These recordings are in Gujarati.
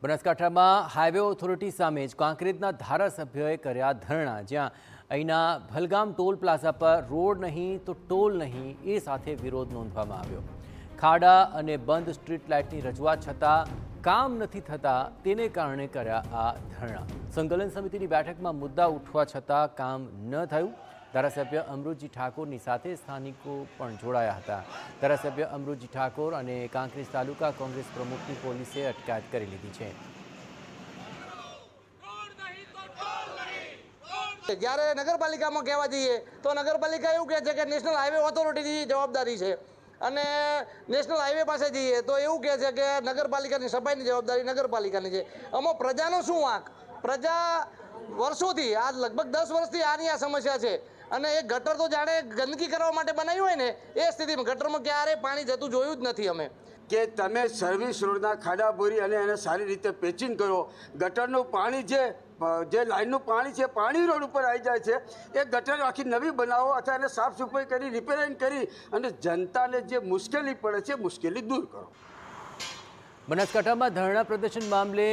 બનાસકાંઠામાં હાઈવે ઓથોરિટી સામે જ કોંક્રેટના ધારાસભ્યોએ કર્યા ધરણા, જ્યાં અહીંના ભલગામ ટોલ પ્લાઝા પર રોડ નહીં તો ટોલ નહીં એ સાથે વિરોધ નોંધવામાં આવ્યો। ખાડા અને બંધ સ્ટ્રીટ લાઇટની રજૂઆત છતાં કામ નથી થતા, તેને કારણે કર્યા આ ધરણા। સંકલન સમિતિની બેઠકમાં મુદ્દા ઉઠવા છતાં કામ ન થયું। ધારાસભ્ય અમૃતજી ઠાકોરની સાથે સ્થાનિકો પણ જોડાયા હતા। ધારાસભ્ય અમૃતજી ઠાકોર અને કાંકરેજ તાલુકા કોંગ્રેસ પ્રમુખની પોલીસે અટકાયત કરી લીધી છે। જ્યારે નગરપાલિકામાં કહેવા જઈએ તો નગરપાલિકા એવું કહે છે કે નેશનલ હાઈવે ઓથોરિટીની જવાબદારી છે, અને નેશનલ હાઈવે પાસે જઈએ તો એવું કહે છે કે નગરપાલિકાની સફાઈની જવાબદારી નગરપાલિકાની છે। આમાં પ્રજાનો શું વાંક? પ્રજા વર્ષોથી, આ લગભગ 10 વર્ષથી આની આ સમસ્યા છે, અને એ ગટર તો જાણે ગંદકી કરવા માટે બનાવ્યું હોય ને એ સ્થિતિમાં ગટરમાં ક્યારેય પાણી જતું જોયું જ નથી અમે। કે તમે સર્વિસ રોડના ખાડા બોરી અને એને સારી રીતે પેચિંગ કરો। ગટરનું પાણી જે લાઇનનું પાણી છે, પાણી રોડ ઉપર આવી જાય છે, એ ગટર આખી નવી બનાવો અથવા એને સાફ સફાઈ કરી રિપેરિંગ કરી અને જનતાને જે મુશ્કેલી પડે છે મુશ્કેલી દૂર કરો। બનાસકાંઠામાં ધરણા પ્રદર્શન મામલે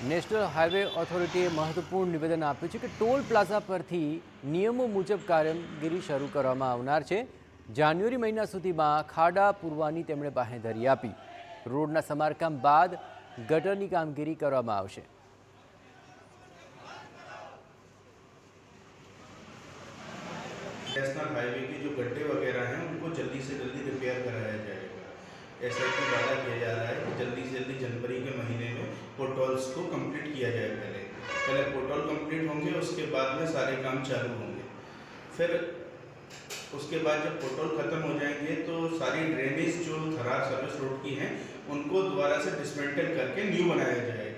નેશનલ હાઈવે ઓથોરિટીએ મહત્વપૂર્ણ નિવેદન આપ્યું છે કે ટોલ પ્લાઝા પરથી નિયમો મુજબ કામગીરી શરૂ કરવામાં આવનાર છે। જાન્યુઆરી મહિના સુધીમાં ખાડા પૂરવાની તેમણે બાંહેધરી આપી। રોડના સમારકામ બાદ ગટરની કામગીરી કરવામાં આવશે। नेशनल हाईवे के जो गड्ढे वगैरह हैं उनको जल्दी से जल्दी रिपेयर कराया जाएगा। ऐसा की वादा किया जा रहा है कि जल्दी से जल्दी जनवरी के महीने में पोर्टल्स को कंप्लीट किया जाए। पहले पोर्टल कंप्लीट होंगे, उसके बाद में सारे काम चालू होंगे। फिर उसके बाद जब पोर्टल ख़त्म हो जाएंगे तो सारी ड्रेनेज जो थरार सर्विस रोड की हैं उनको दोबारा से डिसमेंटल करके न्यू बनाया जाएगा।